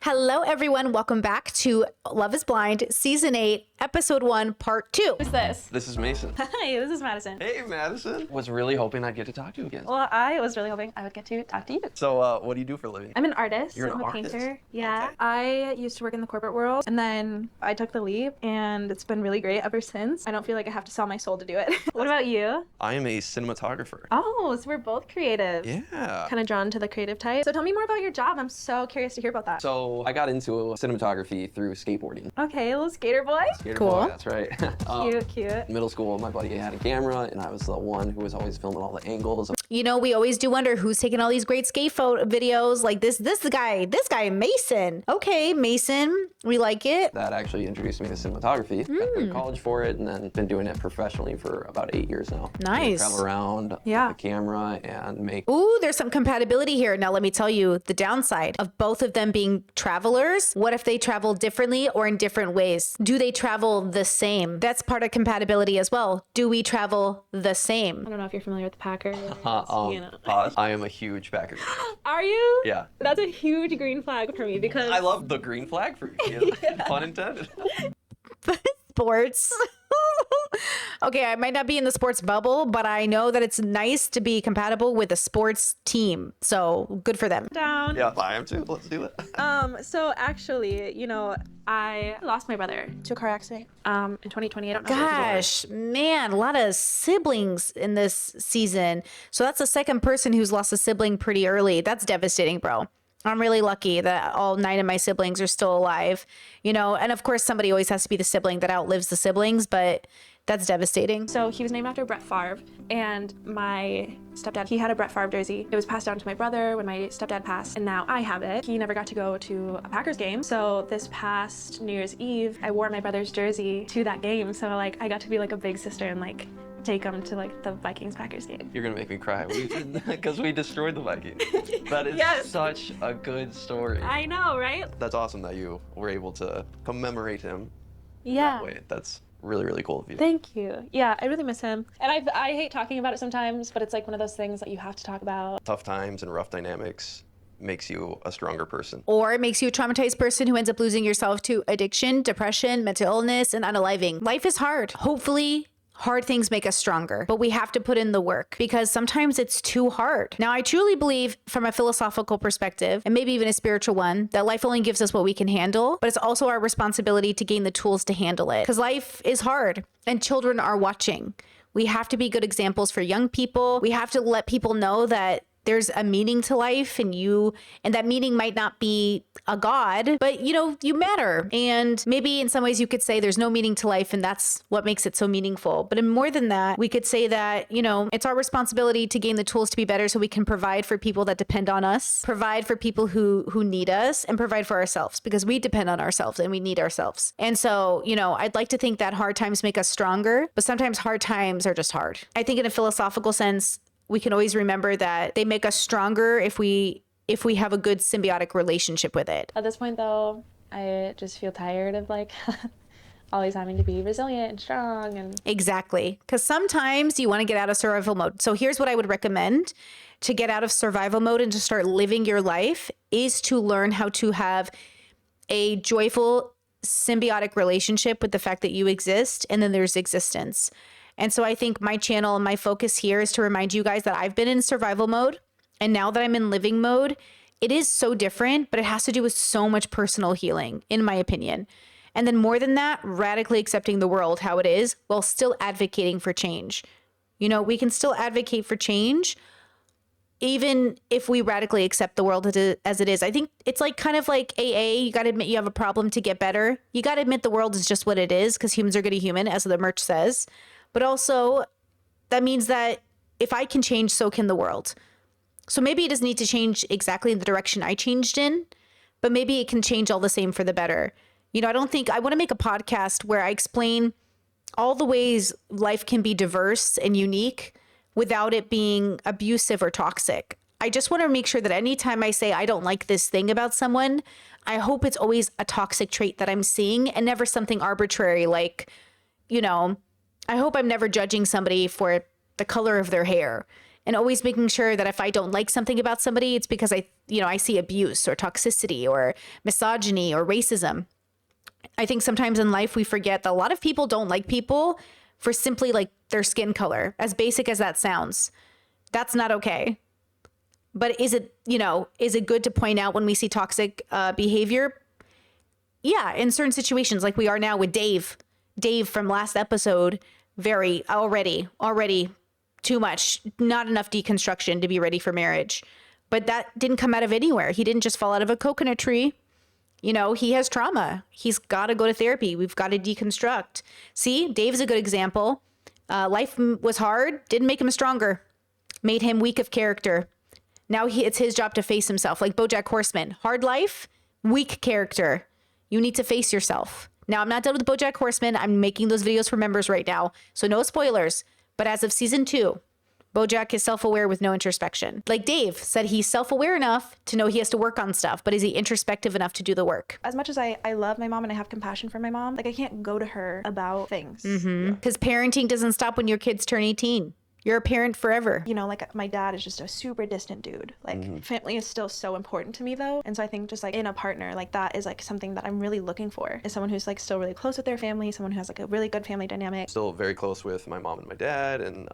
Hello, everyone. Welcome back to Love is Blind, Season 8, Episode 1, Part 2. Who's this? This is Mason. Hi, this is Madison. Hey, Madison. Was really hoping I'd get to talk to you again. Well, I was really hoping I would get to talk to you. So, what do you do for a living? I'm an artist. You're an I'm a artist? painter. Yeah. Okay. I used to work in the corporate world, and then I took the leap, and it's been really great ever since. I don't feel like I have to sell my soul to do it. What about you? I am a cinematographer. Oh, so we're both creative. Yeah. Kind of drawn to the creative type. So tell me more about your job. I'm so curious to hear about that. So, I got into cinematography through skateboarding. Okay, little skater boy. Skater Cool. boy, that's right. Cute. In middle school, my buddy had a camera, and I was the one who was always filming all the angles. You know, we always do wonder who's taking all these great skate photo videos. Like this guy, Mason. Okay, Mason, we like it. That actually introduced me to cinematography. Got to college for it, and then been doing it professionally for about 8 years now. Nice. Travel around with Yeah. the camera and make. Ooh, there's some compatibility here. Now, let me tell you the downside of both of them being travelers. What if they travel differently or in different ways? Do they travel the same? That's part of compatibility as well. Do we travel the same? I don't know if you're familiar with the Packers. Pause. I am a huge Packer. Are you? Yeah. That's a huge green flag for me because I love the green flag for you. Pun intended. Sports. Okay, I might not be in the sports bubble, but I know that it's nice to be compatible with a sports team. So good for them. down. Yeah, I am too. Let's do it. So actually, I lost my brother to a car accident in 2020. I don't know. Gosh, man, a lot of siblings in this season. So that's the second person who's lost a sibling pretty early. That's devastating, bro. I'm really lucky that all 9 of my siblings are still alive, and of course somebody always has to be the sibling that outlives the siblings, but that's devastating. So he was named after Brett Favre, and my stepdad, he had a Brett Favre jersey. It was passed down to my brother when my stepdad passed, and now I have it. He never got to go to a Packers game, so this past New Year's Eve, I wore my brother's jersey to that game, so I got to be like a big sister and take him to the Vikings-Packers game. You're gonna make me cry because we destroyed the Vikings. That is Yes. such a good story. I know, right? That's awesome that you were able to commemorate him Yeah. that way. That's really, really cool of you. Thank you. Yeah, I really miss him. And I hate talking about it sometimes, but it's like one of those things that you have to talk about. Tough times and rough dynamics makes you a stronger person. Or it makes you a traumatized person who ends up losing yourself to addiction, depression, mental illness, and unaliving. Life is hard. Hopefully, hard things make us stronger, but we have to put in the work because sometimes it's too hard. Now, I truly believe from a philosophical perspective, and maybe even a spiritual one, that life only gives us what we can handle, but it's also our responsibility to gain the tools to handle it because life is hard and children are watching. We have to be good examples for young people. We have to let people know that there's a meaning to life and that meaning might not be a God, but you matter. And maybe in some ways you could say there's no meaning to life and that's what makes it so meaningful. But more than that, we could say that, it's our responsibility to gain the tools to be better so we can provide for people that depend on us, provide for people who need us, and provide for ourselves because we depend on ourselves and we need ourselves. And so, I'd like to think that hard times make us stronger, but sometimes hard times are just hard. I think in a philosophical sense, we can always remember that they make us stronger if we have a good symbiotic relationship with it. At this point, though, I just feel tired of always having to be resilient and strong and Exactly. Because sometimes you want to get out of survival mode. So here's what I would recommend to get out of survival mode and to start living your life is to learn how to have a joyful symbiotic relationship with the fact that you exist and then there's existence. And so I think my channel and my focus here is to remind you guys that I've been in survival mode. And now that I'm in living mode, it is so different, but it has to do with so much personal healing, in my opinion. And then more than that, radically accepting the world how it is while still advocating for change. We can still advocate for change even if we radically accept the world as it is. I think it's kind of like AA. You got to admit you have a problem to get better. You got to admit the world is just what it is because humans are going to human, as the merch says. But also, that means that if I can change, so can the world. So maybe it doesn't need to change exactly in the direction I changed in, but maybe it can change all the same for the better. I don't think I want to make a podcast where I explain all the ways life can be diverse and unique without it being abusive or toxic. I just want to make sure that anytime I say I don't like this thing about someone, I hope it's always a toxic trait that I'm seeing and never something arbitrary I hope I'm never judging somebody for the color of their hair and always making sure that if I don't like something about somebody, it's because I see abuse or toxicity or misogyny or racism. I think sometimes in life we forget that a lot of people don't like people for simply like their skin color, as basic as that sounds. That's not okay. But is it good to point out when we see toxic behavior? Yeah, in certain situations, like we are now with Dave. Dave from last episode, very already too much, not enough deconstruction to be ready for marriage. But that didn't come out of anywhere. He didn't just fall out of a coconut tree. He has trauma. He's got to go to therapy. We've got to deconstruct. See, Dave's a good example. Life was hard, didn't make him stronger, made him weak of character. Now it's his job to face himself, like BoJack Horseman. Hard life, weak character. You need to face yourself. Now, I'm not done with BoJack Horseman. I'm making those videos for members right now, so no spoilers. But as of season 2, BoJack is self-aware with no introspection. Like Dave said, he's self-aware enough to know he has to work on stuff, but is he introspective enough to do the work? As much as I love my mom and I have compassion for my mom, like I can't go to her about things. Because parenting doesn't stop when your kids turn 18. You're a parent forever. Like my dad is just a super distant dude. Like family is still so important to me though. And so I think just like in a partner, like that is like something that I'm really looking for, is someone who's like still really close with their family, someone who has like a really good family dynamic. Still very close with my mom and my dad and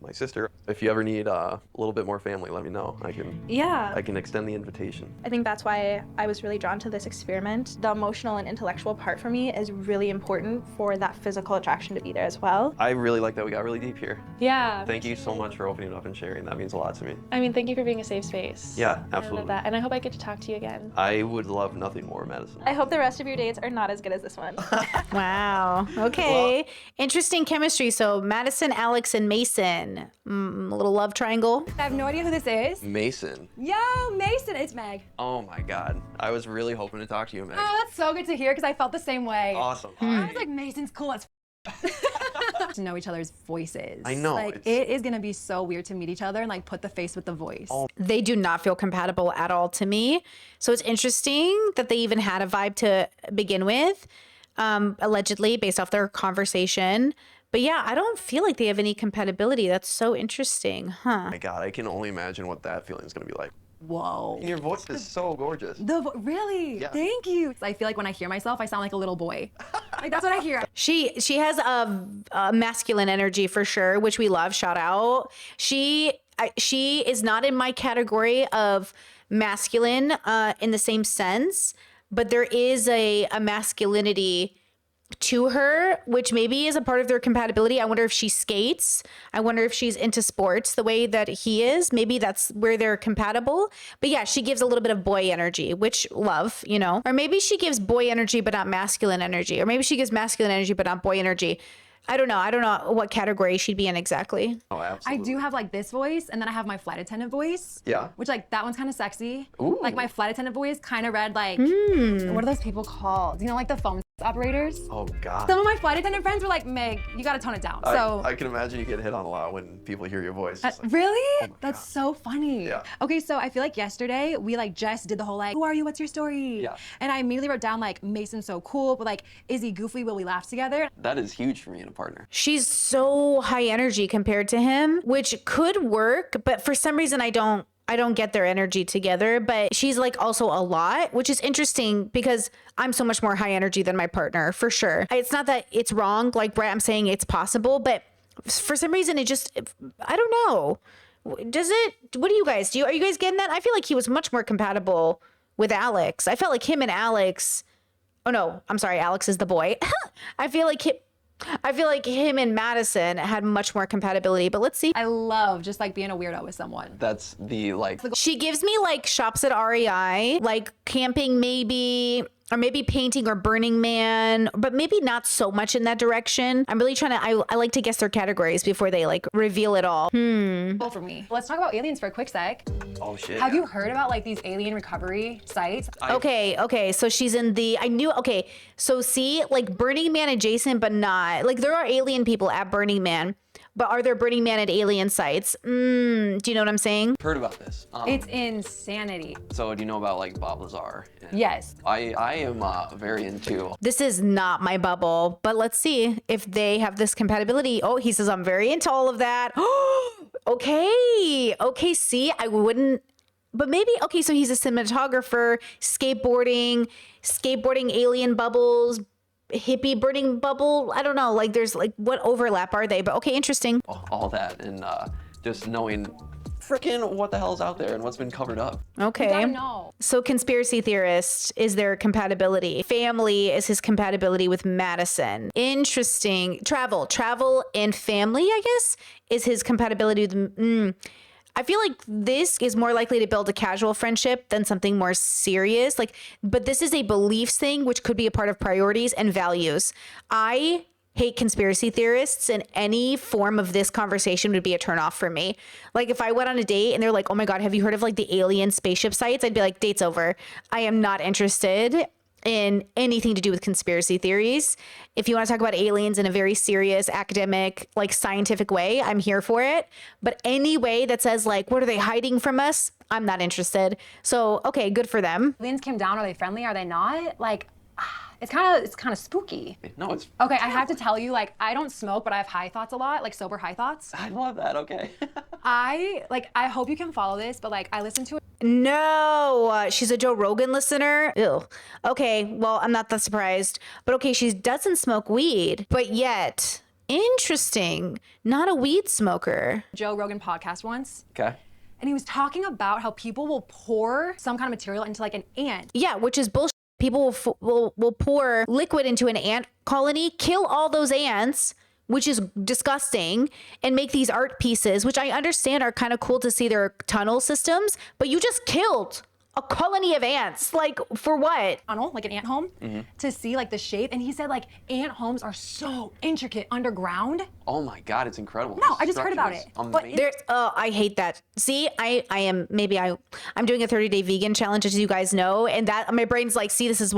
my sister. If you ever need a little bit more family, let me know. I can extend the invitation. I think that's why I was really drawn to this experiment. The emotional and intellectual part for me is really important for that physical attraction to be there as well. I really like that we got really deep here. Yeah. Thank you so much for opening up and sharing. That means a lot to me. I mean, thank you for being a safe space. Yeah, I love absolutely. that. And I hope I get to talk to you again. I would love nothing more, Madison. I hope the rest of your dates are not as good as this one. Wow. Okay. Interesting chemistry. So Madison, Alex, and Mason. A little love triangle. I have no idea who this is. Mason. Yo, Mason, it's Meg. Oh my God. I was really hoping to talk to you, Meg. Oh, that's so good to hear because I felt the same way. Awesome. I was like, Mason's cool as to know each other's voices. I know, Like, it is gonna be so weird to meet each other and like put the face with the voice. Oh. They do not feel compatible at all to me. So it's interesting that they even had a vibe to begin with, allegedly based off their conversation. But yeah, I don't feel like they have any compatibility. That's so interesting, huh? My God, I can only imagine what that feeling is going to be like. Whoa. And your voice is so gorgeous. Really? Yeah. Thank you. I feel like when I hear myself, I sound like a little boy. Like that's what I hear. She has a masculine energy for sure, which we love. Shout out. She is not in my category of masculine in the same sense, but there is a masculinity to her, which maybe is a part of their compatibility. I wonder if she skates. I wonder if she's into sports the way that he is. Maybe that's where they're compatible. But yeah, she gives a little bit of boy energy, which love, Or maybe she gives boy energy but not masculine energy. Or maybe she gives masculine energy but not boy energy. I don't know what category she'd be in exactly. Oh, I absolutely. do have like this voice, and then I have my flight attendant voice. Yeah. Which like that one's kind of sexy. Ooh. Like my flight attendant voice kind of read like, what are those people called? Like the phone operators? Oh God. Some of my flight attendant friends were like, Meg, you gotta tone it down. I can imagine you get hit on a lot when people hear your voice. It's like, Really? my That's God. so funny. Yeah. Okay, so I feel like yesterday we like just did the whole like, who are you? What's your story? Yeah. And I immediately wrote down like, Mason's so cool, but like, is he goofy? Will we laugh together? that is huge for me in a partner. She's so high energy compared to him, which could work, but for some reason I don't get their energy together. But she's like also a lot, which is interesting because I'm so much more high energy than my partner for sure. It's not that it's wrong, like Brett, I'm saying it's possible, but for some reason it just, I don't know. What do you guys, are you guys getting that? I feel like he was much more compatible with Alex. I felt like him and Alex, oh no, I'm sorry, Alex is the boy. I feel like him and Madison had much more compatibility, but let's see. I love just like being a weirdo with someone. That's the like. She gives me like shops at REI, like camping maybe, or maybe painting or Burning Man, but maybe not so much in that direction. I'm really trying to, I like to guess their categories before they like reveal it all. Cool for me. Let's talk about aliens for a quick sec. Oh shit. Have you heard about like these alien recovery sites? Okay. So she's in the, okay. So see, like Burning Man adjacent, but not. Like there are alien people at Burning Man, but are there Burning Man at alien sites? Do you know what I'm saying? Heard about this? It's insanity. So do you know about like Bob Lazar? Yes. I am very into. This is not my bubble, but let's see if they have this compatibility. Oh, he says, I'm very into all of that. Okay. See, I wouldn't, but maybe, okay. So he's a cinematographer, skateboarding, alien bubbles, hippie burning bubble. I don't know. Like there's like, what overlap are they? But okay, interesting. All that and just knowing freaking what the hell's out there and what's been covered up. Okay. You gotta know. So conspiracy theorist is their compatibility. Family is his compatibility with Madison. Interesting. Travel and family, I guess, is his compatibility with. I feel like this is more likely to build a casual friendship than something more serious. Like, but this is a beliefs thing, which could be a part of priorities and values. I hate conspiracy theorists, and any form of this conversation would be a turnoff for me. Like if I went on a date and they're like, oh my God, have you heard of like the alien spaceship sites? I'd be like, date's over. I am not interested in anything to do with conspiracy theories. If you want to talk about aliens in a very serious, academic, like scientific way, I'm here for it. But any way that says like, what are they hiding from us? I'm not interested. So, okay, good for them. Aliens came down. Are they friendly? Are they not? Like, it's kind of spooky. No, it's Okay, I have to tell you, like, I don't smoke, but I have high thoughts a lot, like sober high thoughts. I love that. Okay. I hope you can follow this, but like, I listen to it. No, she's a Joe Rogan listener. Ew. Okay, well, I'm not that surprised. But okay, she doesn't smoke weed, but yet, interesting, not a weed smoker. Joe Rogan podcast once. Okay. And he was talking about how people will pour some kind of material into like an ant. Yeah, which is bullshit. People will pour liquid into an ant colony, kill all those ants, which is disgusting, and make these art pieces, which I understand are kind of cool to see their tunnel systems, but you just killed a colony of ants. Like, for what? Tunnel, like an ant home, to see like the shape. And he said like ant homes are so intricate underground. Oh my God, it's incredible. No, I just heard about it. But There's, I hate that. See, I'm doing a 30-day vegan challenge, as you guys know, and that my brain's like, see, this is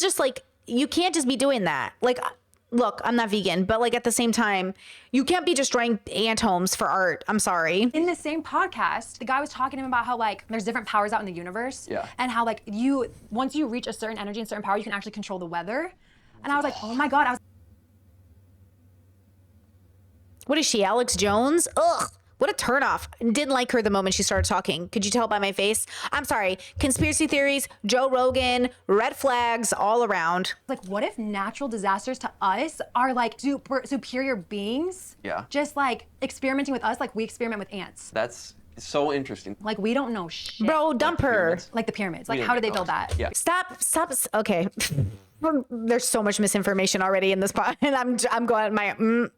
just like, you can't just be doing that. Like, look, I'm not vegan, but like at the same time, you can't be destroying ant homes for art. I'm sorry. in the same podcast, the guy was talking to him about how like there's different powers out in the universe. Yeah. And how like once you reach a certain energy and certain power, you can actually control the weather. And I was like, oh my God, What is she, Alex Jones? Ugh. What a turnoff. Didn't like her the moment she started talking. Could you tell by my face? I'm sorry. Conspiracy theories, Joe Rogan, red flags all around. like, what if natural disasters to us are like superior beings? Yeah. Just like experimenting with us like we experiment with ants. That's so interesting. Like we don't know shit. Bro, dump her. Pyramids. Like the pyramids. Like We how didn't did they get build those. that? Yeah. Stop. Okay. There's so much misinformation already in this pod, and I'm going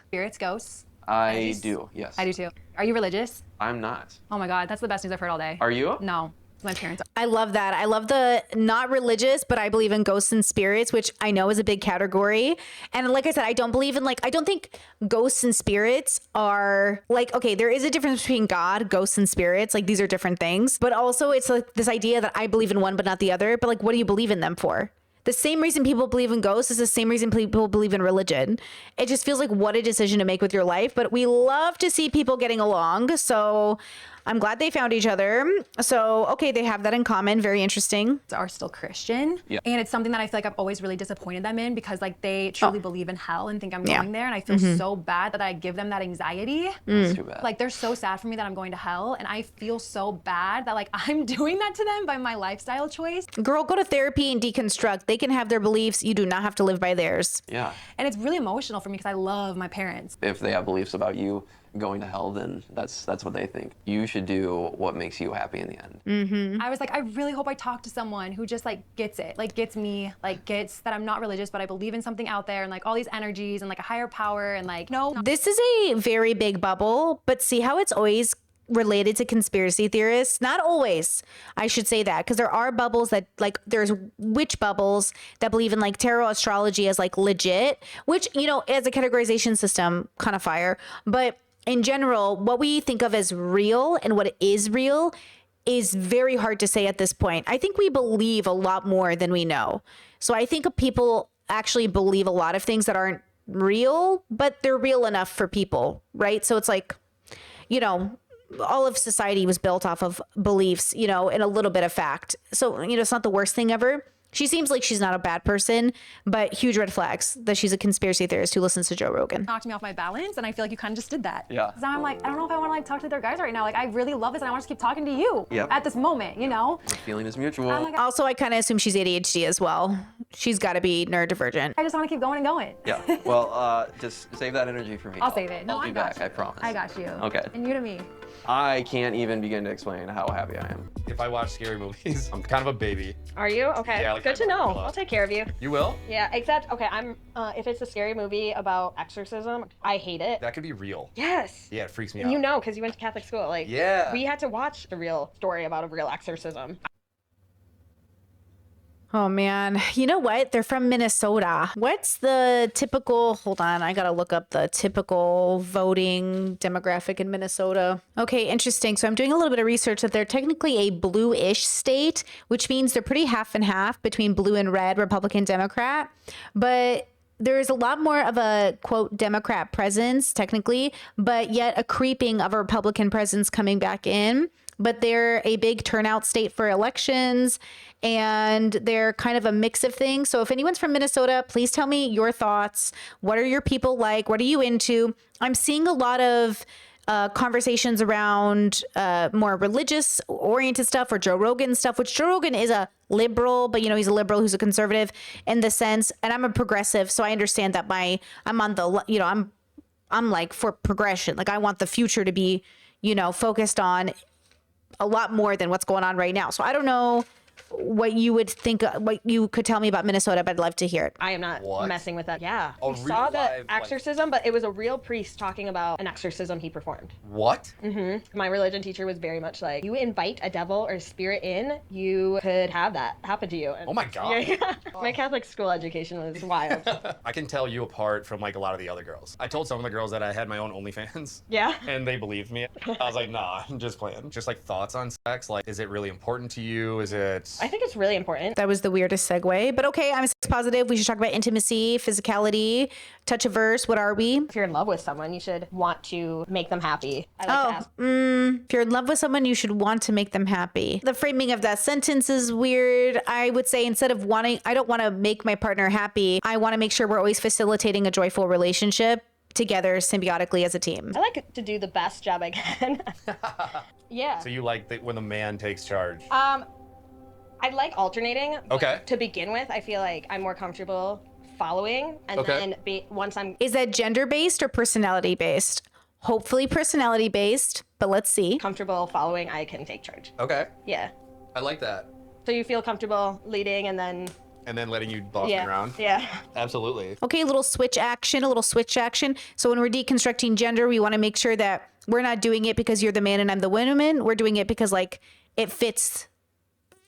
Spirits, ghosts. I do, yes. I do too. Are you religious? I'm not. Oh my God, that's the best news I've heard all day. Are you? No, my parents are. I love that. I love the not religious, but I believe in ghosts and spirits, which I know is a big category. And like I said, I don't believe in I don't think ghosts and spirits are like, okay, there is a difference between God, ghosts, and spirits. Like these are different things. But also it's like this idea that I believe in one but not the other. But like, what do you believe in them for? The same reason people believe in ghosts is the same reason people believe in religion. It just feels like what a decision to make with your life. But we love to see people getting along. So I'm glad they found each other. So, okay, they have that in common. Very interesting. Are still Christian. Yeah. And it's something that I feel like I've always really disappointed them in because like they truly believe in hell and think I'm going there. And I feel so bad that I give them that anxiety. That's too bad. Like they're so sad for me that I'm going to hell. And I feel so bad that like I'm doing that to them by my lifestyle choice. Girl, go to therapy and deconstruct. They can have their beliefs. You do not have to live by theirs. Yeah. And it's really emotional for me because I love my parents. If they have beliefs about you going to hell, then that's what they think. You should do what makes you happy in the end. I was like, I really hope I talk to someone who just like gets it, like gets me, like gets that I'm not religious, but I believe in something out there and like all these energies and like a higher power and like, no. This is a very big bubble, but see how it's always related to conspiracy theorists? Not always, I should say that, because there are bubbles that like there's witch bubbles that believe in like tarot astrology as like legit, which, you know, as a categorization system, kind of fire. But in general, what we think of as real and what is real is very hard to say at this point. I think we believe a lot more than we know. So I think people actually believe a lot of things that aren't real, but they're real enough for people, right? So it's like, you know, all of society was built off of beliefs, you know, and a little bit of fact. So, you know, it's not the worst thing ever. She seems like she's not a bad person, but huge red flags that she's a conspiracy theorist who listens to Joe Rogan. Knocked me off my balance, and I feel like you kind of just did that. Yeah. So now I'm like, I don't know if I want to like talk to their guys right now. Like, I really love this, and I want to keep talking to you Yep. at this moment, you know? The feeling is mutual. I'm like, Also, I kind of assume she's ADHD as well. She's got to be neurodivergent. I just want to keep going and going. Yeah. Well, just save that energy for me. I'll save it. No, I'll I be got back. you. I promise. I got you. Okay. And you to me. I can't even begin to explain how happy I am. If I watch scary movies, I'm kind of a baby. Are you? Okay. Yeah, like Good to I'm know. close. I'll take care of you. You will? Yeah, except, okay, if it's a scary movie about exorcism, I hate it. That could be real. Yes. Yeah, it freaks me out. You know, because you went to Catholic school. Like, Yeah. we had to watch the real story about a real exorcism. Oh man, you know what? They're from Minnesota. What's the typical, hold on, I gotta look up the typical voting demographic in Minnesota. Okay, interesting. So I'm doing a little bit of research that they're technically a blue-ish state, which means they're pretty half and half between blue and red, Republican, Democrat. But there's a lot more of a quote Democrat presence technically, but yet a creeping of a Republican presence coming back in. But they're a big turnout state for elections, and they're kind of a mix of things. So if anyone's from Minnesota, please tell me your thoughts. What are your people like? What are you into? I'm seeing a lot of conversations around more religious oriented stuff or Joe Rogan stuff, which Joe Rogan is a liberal, but you know, he's a liberal who's a conservative in the sense, and I'm a progressive. So I understand that I'm on the, you know, I'm like for progression. Like I want the future to be, you know, focused on a lot more than what's going on right now. So I don't know what you would think, what you could tell me about Minnesota, but I'd love to hear it. I am not What? messing with that. Yeah. A We saw real the live, like- exorcism, but it was a real priest talking about an exorcism he performed. What? My religion teacher was very much like, you invite a devil or spirit in, you could have that happen to you. And Oh my God. Yeah. My Catholic school education was wild. I can tell you apart from like a lot of the other girls. I told some of the girls that I had my own OnlyFans. Yeah. And they believed me. I was like, nah, I'm just playing. Just like thoughts on sex. Like, is it really important to you? Is it? I think it's really important. That was the weirdest segue, but okay, I'm sex positive. We should talk about intimacy, physicality, touch a verse. What are we? If you're in love with someone, you should want to make them happy. I like to ask. If you're in love with someone, you should want to make them happy. The framing of that sentence is weird. I would say instead of wanting, I don't want to make my partner happy. I want to make sure we're always facilitating a joyful relationship together symbiotically as a team. I like to do the best job I can. Yeah. So you like when the man takes charge? I like alternating. but Okay. To begin with, I feel like I'm more comfortable following, and Okay. then once I'm Is that gender based or personality based? Hopefully personality based, but let's see. comfortable following, I can take charge. Okay. Yeah. I like that. So you feel comfortable leading, and then And then letting you boss me yeah, around. yeah. Absolutely. Okay, a little switch action. So when we're deconstructing gender, we want to make sure that we're not doing it because you're the man and I'm the woman. We're doing it because like it fits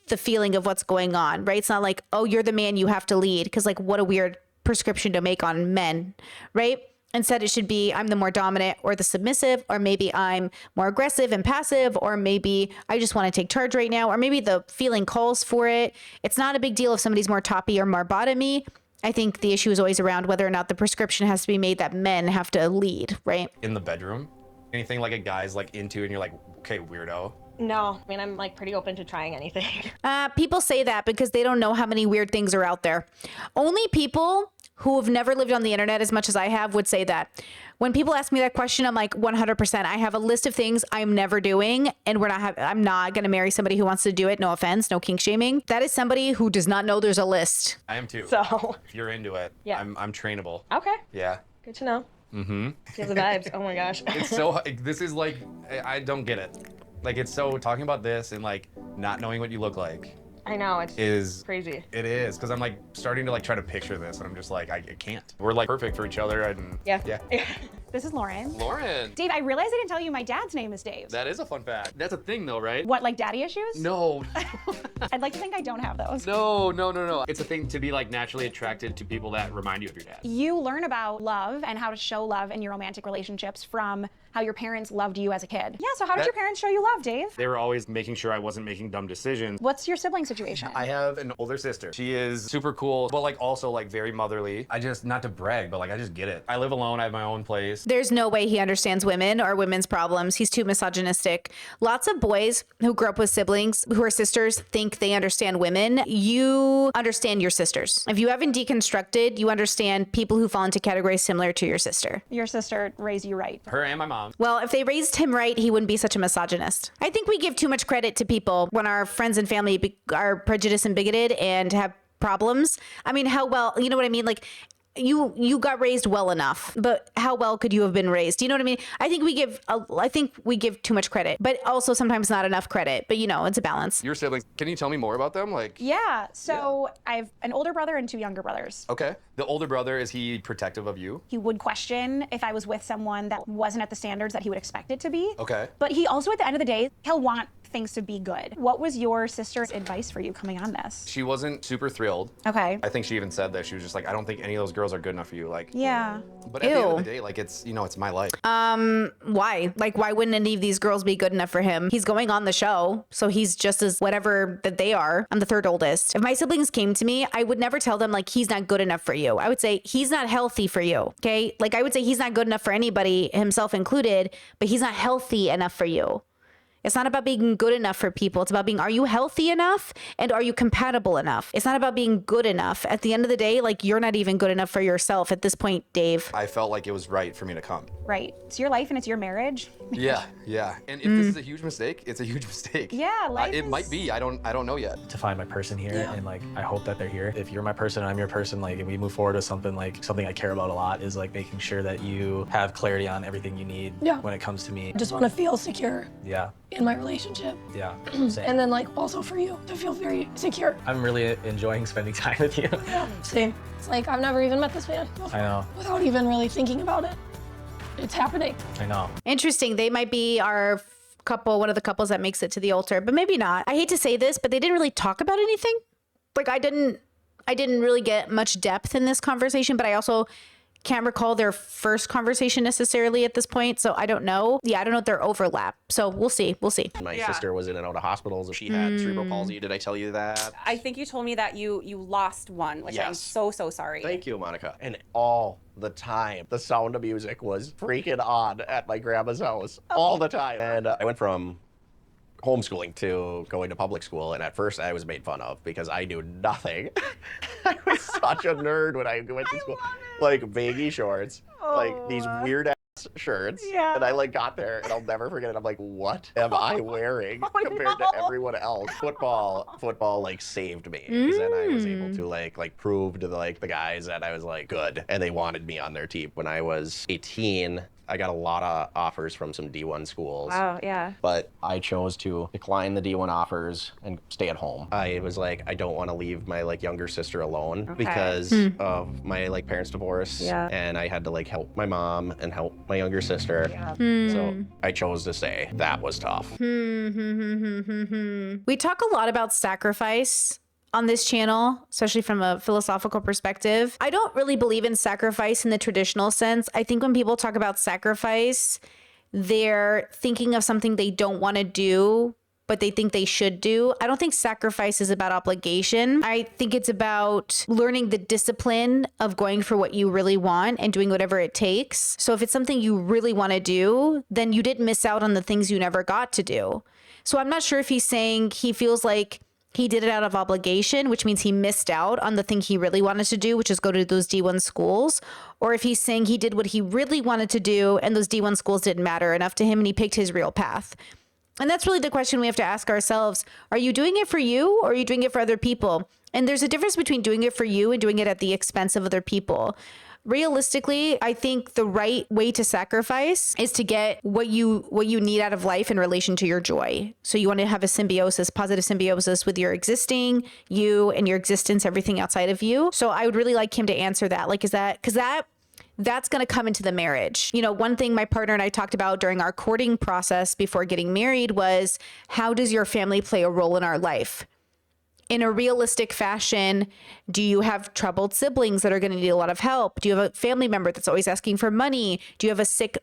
the feeling of what's going on, right? It's not like, oh, you're the man, you have to lead. Because like what a weird prescription to make on men, right? Instead, it should be I'm the more dominant or the submissive, or maybe I'm more aggressive and passive, or maybe I just want to take charge right now, or maybe the feeling calls for it. It's not a big deal if somebody's more toppy or more bottomy. I think the issue is always around whether or not the prescription has to be made that men have to lead, right? In the bedroom? Anything like a guy's like into and you're like, okay, weirdo. No, I mean, I'm like pretty open to trying anything. People say that because they don't know how many weird things are out there. Only people who have never lived on the internet as much as I have would say that. When people ask me that question, I'm like 100%. I have a list of things I'm never doing, and I'm not going to marry somebody who wants to do it. No offense, no kink shaming. That is somebody who does not know there's a list. I am too. So, If you're into it, Yeah. I'm trainable. okay, Yeah. good to know. Feel the vibes. Oh my gosh. It's so, this is like, I don't get it. Like, it's so, talking about this and like not knowing what you look like I know, it's is crazy. It is, because I'm like starting to like try to picture this and I'm just like, I can't. We're like perfect for each other and Yeah. Yeah. This is Lauren. Lauren, Dave, I realized I didn't tell you my dad's name is Dave. that is a fun fact. That's a thing though, right? What, like daddy issues? No. I'd like to think I don't have those. No. It's a thing to be like naturally attracted to people that remind you of your dad. You learn about love and how to show love in your romantic relationships from how your parents loved you as a kid. Yeah, so how did your parents show you love, Dave? They were always making sure I wasn't making dumb decisions. What's your sibling situation? I have an older sister. She is super cool, but like also like very motherly. I just, not to brag, but like I just get it. I live alone, I have my own place. There's no way he understands women or women's problems. He's too misogynistic. Lots of boys who grew up with siblings who are sisters think they understand women. You understand your sisters. If you haven't deconstructed, you understand people who fall into categories similar to your sister. Your sister raised you right. Her and my mom. Well, if they raised him right, he wouldn't be such a misogynist. I think we give too much credit to people when our friends and family are prejudiced and bigoted and have problems. I mean, how well, you know what I mean? Like, you got raised well enough, but how well could you have been raised? You know what I mean? I think we give too much credit, but also sometimes not enough credit. But it's a balance. Your siblings, can you tell me more about them? Like, Yeah, so I have an older brother and 2 younger brothers. okay. The older brother, is he protective of you? He would question if I was with someone that wasn't at the standards that he would expect it to be. Okay. But he also, at the end of the day, he'll want things to be good. What was your sister's advice for you coming on this? She wasn't super thrilled. Okay. I think she even said that. She was just like, I don't think any of those girls are good enough for you. Like, Yeah. but at the end of Ew. the day, like it's my life. Why? Like, why wouldn't any of these girls be good enough for him? He's going on the show, so he's just as whatever that they are. I'm the third oldest. If my siblings came to me, I would never tell them like he's not good enough for you. I would say he's not healthy for you. Okay? Like I would say he's not good enough for anybody, himself included, but he's not healthy enough for you. It's not about being good enough for people. It's about being, are you healthy enough? And are you compatible enough? It's not about being good enough. At the end of the day, like you're not even good enough for yourself at this point, Dave. I felt like it was right for me to come. Right. It's your life and it's your marriage. Yeah. And if this is a huge mistake, it's a huge mistake. Yeah, life it is- might be. I don't know yet. To find my person here, and like I hope that they're here. If you're my person and I'm your person, like and we move forward with something, like something I care about a lot is like making sure that you have clarity on everything you need when it comes to me. I just want to feel secure Yeah. in my relationship. Yeah. Same. And then like also for you to feel very secure. I'm really enjoying spending time with you. Yeah, same. It's like I've never even met this man before, I know. without even really thinking about it. It's happening. I know. Interesting. They might be our couple, one of the couples that makes it to the altar, but maybe not. I hate to say this, but they didn't really talk about anything. Like I didn't really get much depth in this conversation, but I also can't recall their first conversation necessarily at this point. So I don't know. Yeah, I don't know if their overlap. So we'll see. My sister was in and out of hospitals. She had cerebral palsy. Did I tell you that? I think you told me that you lost one, which I'm Yes. so sorry. Thank you, Monica. And all the time, the sound of music was freaking on at my grandma's house all the time. And I went from homeschooling to going to public school, and at first I was made fun of because I knew nothing. I was such a nerd when I went to school. Like baggy shorts, like these weird ass shirts. Yeah. And I like got there and I'll never forget it. I'm like, what am I wearing compared to everyone else? Football like saved me because then I was able to like prove to the guys that I was like good, and they wanted me on their team. When I was 18, I got a lot of offers from some D1 schools. Wow, yeah. But I chose to decline the D1 offers and stay at home. I was like, I don't want to leave my younger sister alone because of my parents' divorce. Yeah. And I had to help my mom and help my younger sister. Yeah. So I chose to stay. That was tough. We talk a lot about sacrifice on this channel, especially from a philosophical perspective. I don't really believe in sacrifice in the traditional sense. I think when people talk about sacrifice, they're thinking of something they don't want to do, but they think they should do. I don't think sacrifice is about obligation. I think it's about learning the discipline of going for what you really want and doing whatever it takes. So if it's something you really want to do, then you didn't miss out on the things you never got to do. So I'm not sure if he's saying he feels like he did it out of obligation, which means he missed out on the thing he really wanted to do, which is go to those D1 schools, or if he's saying he did what he really wanted to do and those D1 schools didn't matter enough to him and he picked his real path. And that's really the question we have to ask ourselves. Are you doing it for you or are you doing it for other people? And there's a difference between doing it for you and doing it at the expense of other people. Realistically, I think the right way to sacrifice is to get what you need out of life in relation to your joy. So you want to have a symbiosis, positive symbiosis with your existing you and your existence, everything outside of you. So I would really like him to answer that. Like, is that, because that's going to come into the marriage. You know, one thing my partner and I talked about during our courting process before getting married was, how does your family play a role in our life? In a realistic fashion, do you have troubled siblings that are going to need a lot of help? Do you have a family member that's always asking for money? Do you have a sick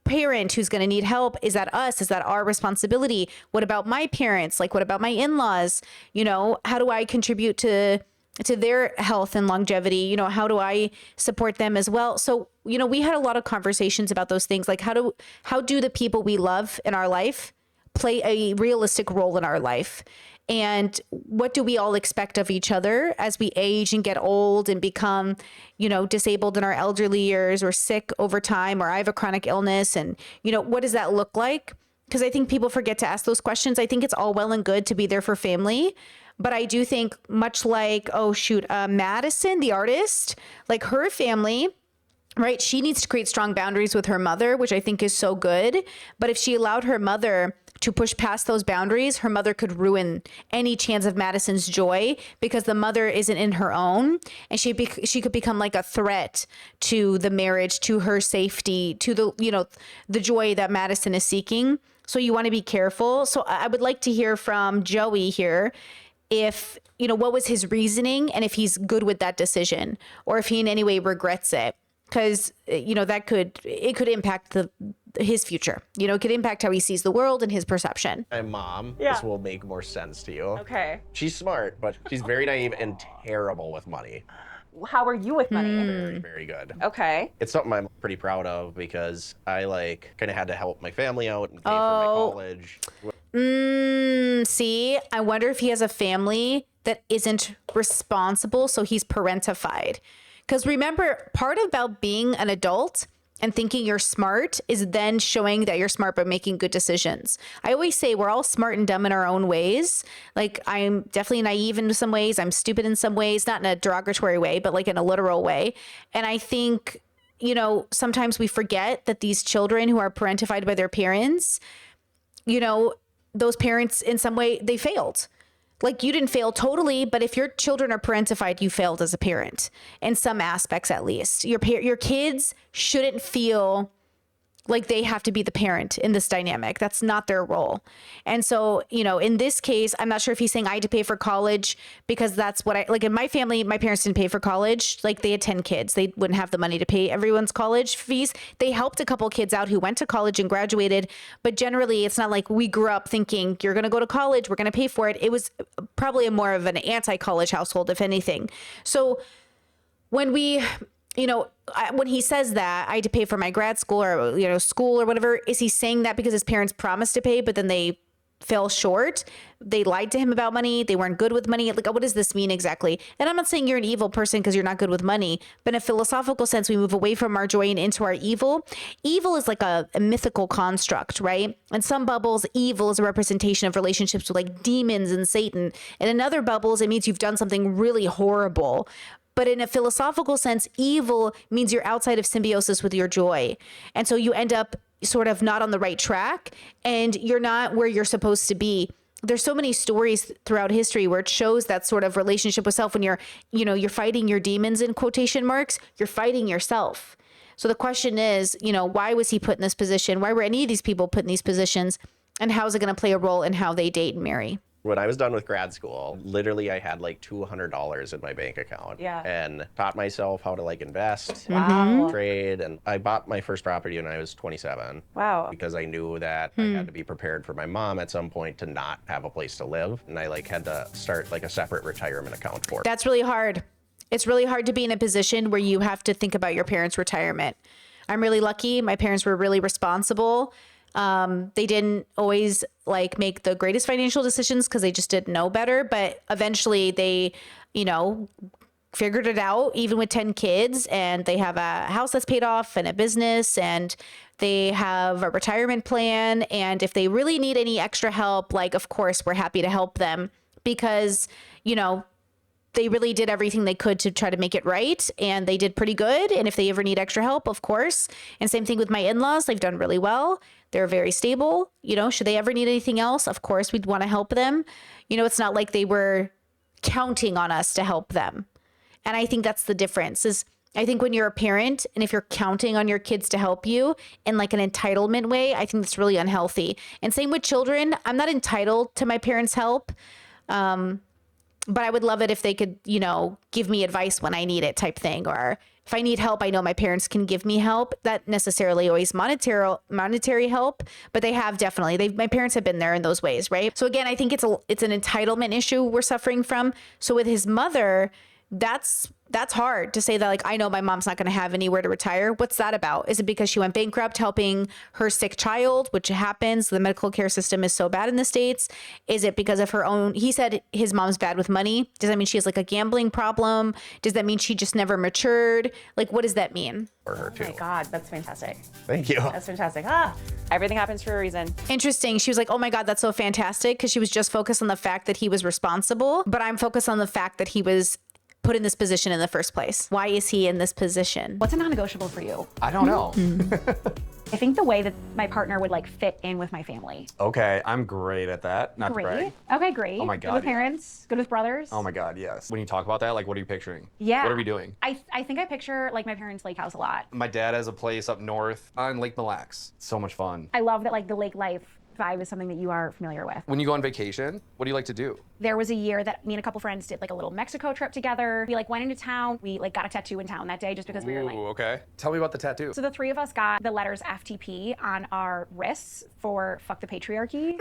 parent who's going to need help. Is that us? Is that our responsibility? What about my parents? Like, what about my in-laws? You know, how do I contribute to their health and longevity? You know, how do I support them as well? So, you know, we had a lot of conversations about those things. Like, how do the people we love in our life play a realistic role in our life? And what do we all expect of each other as we age and get old and become, you know, disabled in our elderly years or sick over time, or I have a chronic illness? And, you know, what does that look like? Because I think people forget to ask those questions. I think it's all well and good to be there for family. But I do think, much like, Madison, the artist, like her family, right? She needs to create strong boundaries with her mother, which I think is so good. But if she allowed her mother to push past those boundaries, her mother could ruin any chance of Madison's joy, because the mother isn't in her own, and she could become like a threat to the marriage, to her safety, to the, you know, the joy that Madison is seeking. So you want to be careful. So I would like to hear from Joey here, if, you know, what was his reasoning, and if he's good with that decision, or if he in any way regrets it. Because, you know, it could impact his future. You know, it could impact how he sees the world and his perception. My mom, this will make more sense to you. Okay. She's smart, but she's very naive and terrible with money. How are you with money? Very, very good. Okay. It's something I'm pretty proud of, because I kind of had to help my family out and pay for my college. See, I wonder if he has a family that isn't responsible, so he's parentified. Because remember, part about being an adult and thinking you're smart is then showing that you're smart by making good decisions. I always say we're all smart and dumb in our own ways. Like, I'm definitely naive in some ways. I'm stupid in some ways, not in a derogatory way, but like in a literal way. And I think, you know, sometimes we forget that these children who are parentified by their parents, you know, those parents in some way, they failed. Like, you didn't fail totally, but if your children are parentified, you failed as a parent in some aspects, at least. Your kids shouldn't feel like they have to be the parent in this dynamic. That's not their role. And so, you know, in this case, I'm not sure if he's saying I had to pay for college, because that's what like in my family, my parents didn't pay for college. Like, they had 10 kids. They wouldn't have the money to pay everyone's college fees. They helped a couple kids out who went to college and graduated. But generally, it's not like we grew up thinking you're going to go to college, we're going to pay for it. It was probably more of an anti-college household, if anything. So when when he says that I had to pay for my grad school or, you know, school or whatever, is he saying that because his parents promised to pay, but then they fell short? They lied to him about money. They weren't good with money. Like, what does this mean exactly? And I'm not saying you're an evil person because you're not good with money, but in a philosophical sense, we move away from our joy and into our evil. Evil is like a mythical construct, right? In some bubbles, evil is a representation of relationships with like demons and Satan. And in other bubbles, it means you've done something really horrible. But in a philosophical sense, evil means you're outside of symbiosis with your joy. And so you end up sort of not on the right track, and you're not where you're supposed to be. There's so many stories throughout history where it shows that sort of relationship with self. When you're fighting your demons in quotation marks, you're fighting yourself. So the question is, you know, why was he put in this position? Why were any of these people put in these positions? And how is it going to play a role in how they date and marry? When I was done with grad school, literally I had like $200 in my bank account. Yeah. And taught myself how to like invest, Wow. trade, and I bought my first property when I was 27. Wow. Because I knew that I had to be prepared for my mom at some point to not have a place to live, and I like had to start like a separate retirement account for it. That's really hard. It's really hard to be in a position where you have to think about your parents' retirement. I'm really lucky. My parents were really responsible. They didn't always like make the greatest financial decisions because they just didn't know better. But eventually they, you know, figured it out, even with 10 kids, and they have a house that's paid off and a business, and they have a retirement plan. And if they really need any extra help, like, of course, we're happy to help them, because, you know, they really did everything they could to try to make it right, and they did pretty good. And if they ever need extra help, of course. And same thing with my in-laws. They've done really well. They're very stable. You know, should they ever need anything else, of course, we'd want to help them. You know, it's not like they were counting on us to help them. And I think that's the difference. Is I think when you're a parent, and if you're counting on your kids to help you in like an entitlement way, I think that's really unhealthy. And same with children. I'm not entitled to my parents' help. but I would love it if they could, you know, give me advice when I need it type thing. Or if I need help, I know my parents can give me help. Not necessarily always monetary help, but they have definitely. My parents have been there in those ways, right? So again, I think it's an entitlement issue we're suffering from. So with his mother, that's hard to say that, like, I know my mom's not going to have anywhere to retire. What's that about? Is it because she went bankrupt helping her sick child, which happens? The medical care system is so bad in the States. Is it because of her own? He said his mom's bad with money. Does that mean she has like a gambling problem? Does that mean she just never matured? Like, what does that mean? For her too. Oh my God, that's fantastic. Thank you. That's fantastic. Everything happens for a reason. Interesting. She was like, oh my God, that's so fantastic. Because she was just focused on the fact that he was responsible. But I'm focused on the fact that he was put in this position in the first place. Why is he in this position? What's a non-negotiable for you? I don't know. I think the way that my partner would like fit in with my family. Okay, I'm great at that. Not to brag. Great. Okay, great. Oh my Good God, with yeah. parents, good with brothers. Oh my God, yes. When you talk about that, like, what are you picturing? Yeah. What are we doing? I think I picture like my parents' lake house a lot. My dad has a place up north on Lake Mille Lacs. So much fun. I love that like the lake life vibe is something that you are familiar with. When you go on vacation, what do you like to do? There was a year that me and a couple friends did like a little Mexico trip together. We like went into town. We like got a tattoo in town that day just because we were like. Ooh, okay. Tell me about the tattoo. So the three of us got the letters FTP on our wrists for fuck the patriarchy.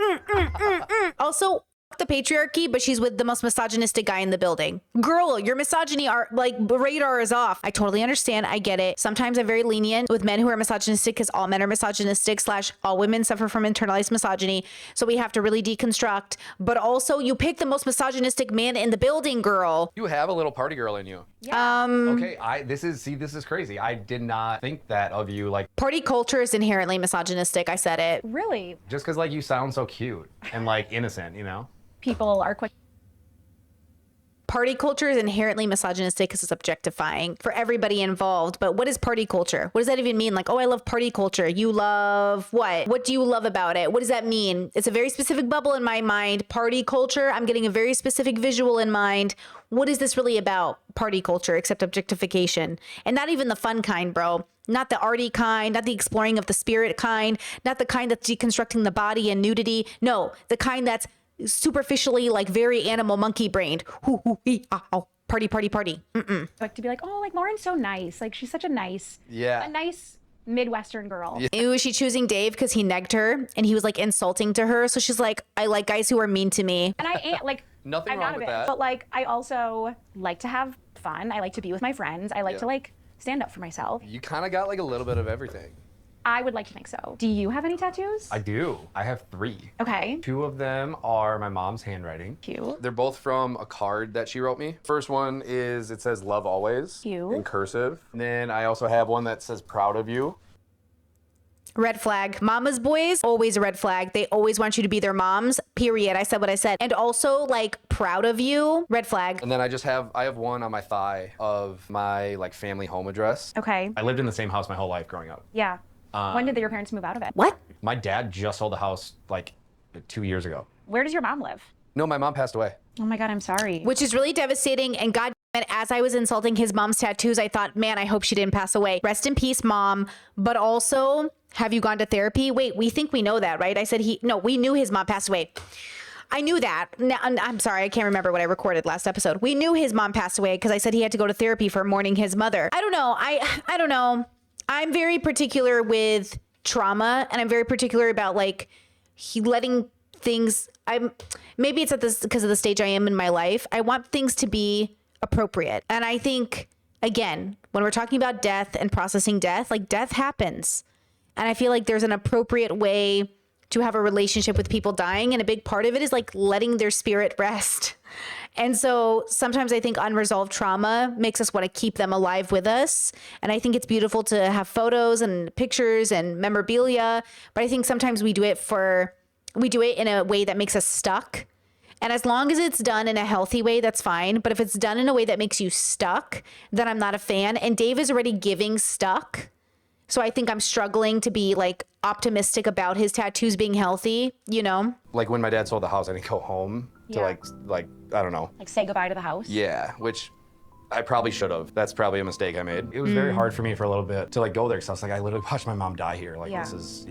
Also, the patriarchy, but she's with the most misogynistic guy in the building. Girl, your misogyny radar is off. I totally understand. I get it. Sometimes I'm very lenient with men who are misogynistic because all men are misogynistic / all women suffer from internalized misogyny. So we have to really deconstruct. But also, you pick the most misogynistic man in the building, girl. You have a little party girl in you. Yeah. Okay, this is crazy. I did not think that of you, like, Party culture is inherently misogynistic. I said it. Really? just because, like, you sound so cute and, like, innocent, you know? People are quick. Party culture is inherently misogynistic because it's objectifying for everybody involved. But what is party culture? What does that even mean? Like, oh, I love party culture. You love what? What do you love about it? What does that mean? It's a very specific bubble in my mind. Party culture, I'm getting a very specific visual in mind. What is this really about? Party culture, except objectification. And not even the fun kind, bro. Not the arty kind, not the exploring of the spirit kind, not the kind that's deconstructing the body and nudity. No, the kind that's superficially like very animal monkey brained. Party. Like to be like, oh, like Lauren's so nice. Like she's such a nice, Yeah. a nice Midwestern girl. Ew, is she choosing Dave because he negged her and he was like insulting to her? So she's like, I like guys who are mean to me. And I ain't like, Nothing I'm wrong not a with bitch, that. but like I also like to have fun. I like to be with my friends. I like Yeah. to like stand up for myself. You kind of got, like, a little bit of everything. I would like to think so. Do you have any tattoos? I do. I have 3. Okay. 2 of them are my mom's handwriting. Cute. They're both from a card that she wrote me. First one is, it says love always. Cute. In cursive. And then I also have one that says proud of you. Red flag. Mama's boys, always a red flag. They always want you to be their moms, period. I said what I said. And also like proud of you, red flag. And then I have one on my thigh of my, like, family home address. Okay. I lived in the same house my whole life growing up. Yeah. When did your parents move out of it? What? My dad just sold the house, like, 2 years ago. Where does your mom live? No, my mom passed away. Oh my God, I'm sorry. Which is really devastating. And God damn it, as I was insulting his mom's tattoos, I thought, man, I hope she didn't pass away. Rest in peace, mom. But also, have you gone to therapy? Wait, we think we know that, right? I said we knew his mom passed away. I knew that. Now, I'm sorry, I can't remember what I recorded last episode. We knew his mom passed away because I said he had to go to therapy for mourning his mother. I don't know. I don't know. I'm very particular with trauma, and I'm very particular about like letting things. Maybe it's because of the stage I am in my life. I want things to be appropriate, and I think again when we're talking about death and processing death, like death happens, and I feel like there's an appropriate way to have a relationship with people dying, and a big part of it is like letting their spirit rest. And so sometimes I think unresolved trauma makes us want to keep them alive with us. And I think it's beautiful to have photos and pictures and memorabilia. But I think sometimes we do it in a way that makes us stuck. And as long as it's done in a healthy way, that's fine. But if it's done in a way that makes you stuck, then I'm not a fan. And Dave is already giving stuck. So I think I'm struggling to be like optimistic about his tattoos being healthy, you know? Like when my dad sold the house, I didn't go home to like I don't know. Like say goodbye to the house. Yeah, which I probably should have. That's probably a mistake I made. It was very hard for me for a little bit to like go there because I was like, I literally watched my mom die here. Like this is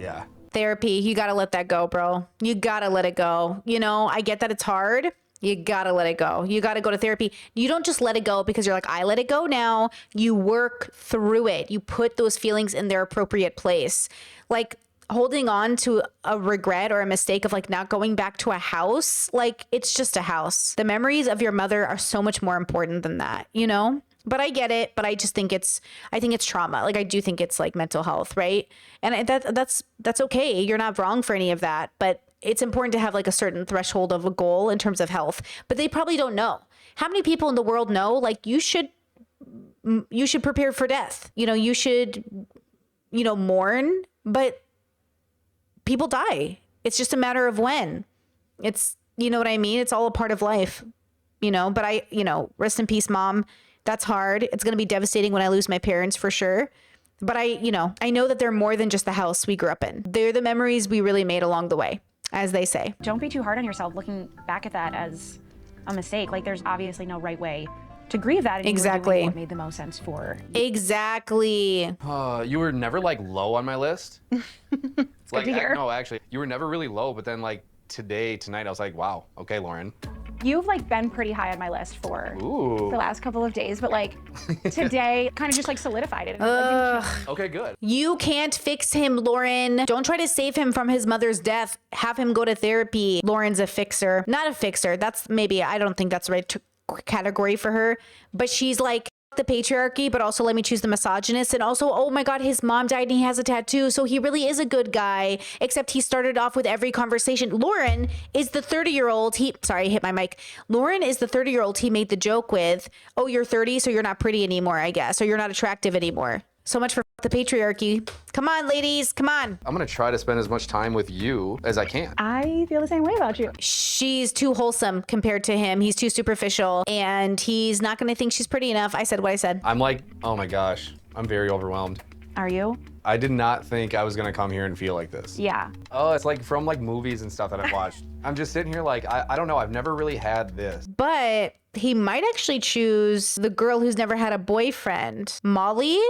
Therapy, you gotta let that go, bro. You gotta let it go. You know, I get that it's hard, You gotta let it go. You gotta go to therapy. You don't just let it go because you're like, I let it go now. You work through it. You put those feelings in their appropriate place. Like holding on to a regret or a mistake of like not going back to a house, like it's just a house. The memories of your mother are so much more important than that, you know? But I get it, but I just think it's trauma. Like I do think it's like mental health, right? And that's okay. You're not wrong for any of that, but it's important to have like a certain threshold of a goal in terms of health. But they probably don't know. How many people in the world know like you should prepare for death? You know, you should, you know, mourn, but people die. It's just a matter of when. It's, you know what I mean? It's all a part of life, you know, but rest in peace, Mom. That's hard. It's going to be devastating when I lose my parents for sure. But I know that they're more than just the house we grew up in. They're the memories we really made along the way, as they say. Don't be too hard on yourself looking back at that as a mistake. Like there's obviously no right way to grieve that. And Exactly. You were doing what made the most sense for you. Exactly. You were never like low on my list. It's like, good to hear. no, actually, you were never really low, but then like tonight, I was like, wow, okay, Lauren. You've like been pretty high on my list for Ooh. the last couple of days, but like today kind of just like solidified it. Okay, good. You can't fix him, Lauren. Don't try to save him from his mother's death. Have him go to therapy. Lauren's a fixer. Not a fixer. That's maybe, I don't think that's the right category for her. But she's like, the patriarchy, but also let me choose the misogynist. And also, oh my God, his mom died and he has a tattoo. So he really is a good guy, except he started off with every conversation. Lauren is the 30-year-old. Sorry, I hit my mic. Lauren is the 30-year-old he made the joke with. Oh, you're 30, so you're not pretty anymore, I guess. Or you're not attractive anymore. So much for the patriarchy. Come on, ladies, come on. I'm gonna try to spend as much time with you as I can. I feel the same way about you. She's too wholesome compared to him. He's too superficial and he's not going to think she's pretty enough. I said what I said. I'm like, oh my gosh, I'm very overwhelmed. Are you? I did not think I was gonna come here and feel like this. Yeah. Oh, it's like from like movies and stuff that I've watched. I'm just sitting here like, I don't know, I've never really had this. But he might actually choose the girl who's never had a boyfriend. Molly?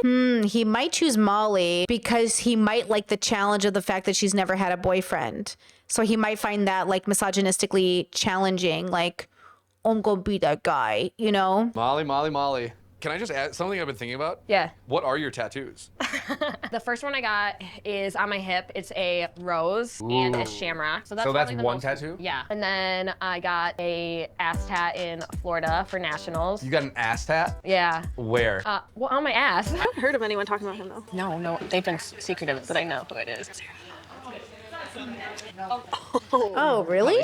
He might choose Molly because he might like the challenge of the fact that she's never had a boyfriend. So he might find that like misogynistically challenging, like, I'm gonna be that guy, you know? Molly. Can I just add something I've been thinking about? Yeah. What are your tattoos? The first one I got is on my hip. It's a rose and a shamrock. So that's probably the one most- tattoo? Yeah. And then I got a ass tat in Florida for nationals. You got an ass tat? Yeah. Where? Well, on my ass. I haven't heard of anyone talking about him though. No, they've been secretive, but I know who it is. Oh, really?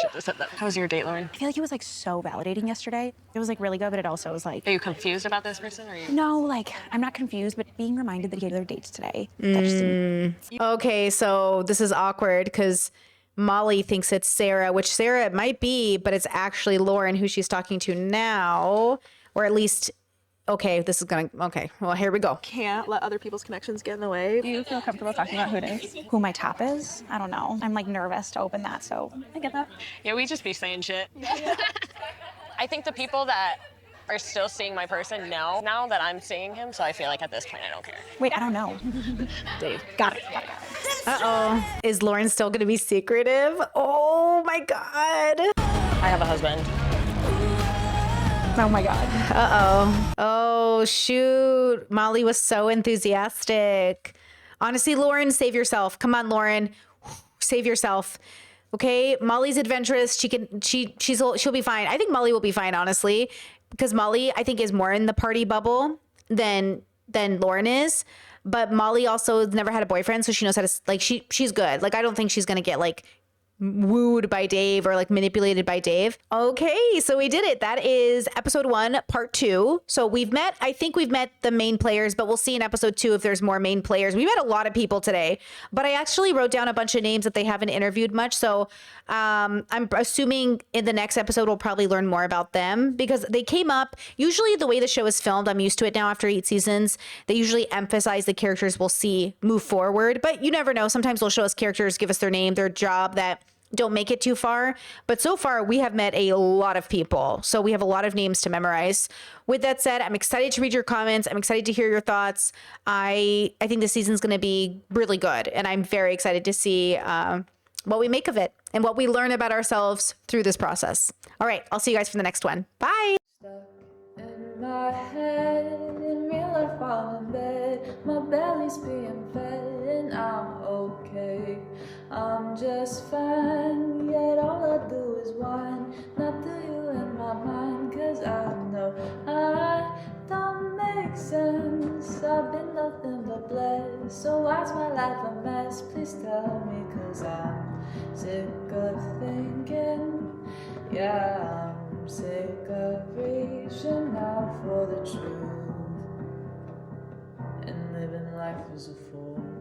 How was your date, Lauren? I feel like it was like so validating yesterday. It was like really good, but it also was like, Are you confused about this person? Or are you... no, like I'm not confused, but being reminded that he had other dates today. That just didn't. Okay, so this is awkward because Molly thinks it's Sarah, which Sarah it might be, but it's actually Lauren who she's talking to now, or at least, okay, well, here we go. Can't let other people's connections get in the way. Do you feel comfortable talking about who it is? Who my top is? I don't know. I'm like nervous to open that, so I get that. Yeah, we just be saying shit. I think the people that are still seeing my person know now that I'm seeing him, so I feel like at this point I don't care. Wait, I don't know. Dave. Got it. Uh-oh. Is Lauren still going to be secretive? Oh, my God. I have a husband. Oh my God. Uh-oh. Oh, shoot. Molly was so enthusiastic. Honestly, Lauren, save yourself. Come on, Lauren. Save yourself. Okay? Molly's adventurous. She'll be fine. I think Molly will be fine, honestly, because Molly, I think, is more in the party bubble than Lauren is. But Molly also has never had a boyfriend, so she knows how to, like, she's good. Like, I don't think she's going to get, like, wooed by Dave or like manipulated by Dave. Okay, so we did it. That is episode 1, part 2. So I think we've met the main players, but we'll see in episode 2 if there's more main players. We met a lot of people today, but I actually wrote down a bunch of names that they haven't interviewed much. So I'm assuming in the next episode, we'll probably learn more about them because they came up. Usually the way the show is filmed, I'm used to it now after 8 seasons. They usually emphasize the characters we'll see move forward, but you never know. Sometimes they'll show us characters, give us their name, their job that don't make it too far. But so far, we have met a lot of people. So we have a lot of names to memorize. With that said, I'm excited to read your comments. I'm excited to hear your thoughts. I think this season's going to be really good. And I'm very excited to see what we make of it and what we learn about ourselves through this process. All right, I'll see you guys for the next one. Bye. In my head, in real life I'm in bed, my belly's being fed and I'm okay. I'm just fine, yet all I do is whine, not to you in my mind, cause I know I don't make sense. I've been nothing but blessed, so why's my life a mess? Please tell me, cause I'm sick of thinking, yeah, I'm sick of reaching out for the truth and living life as a fool.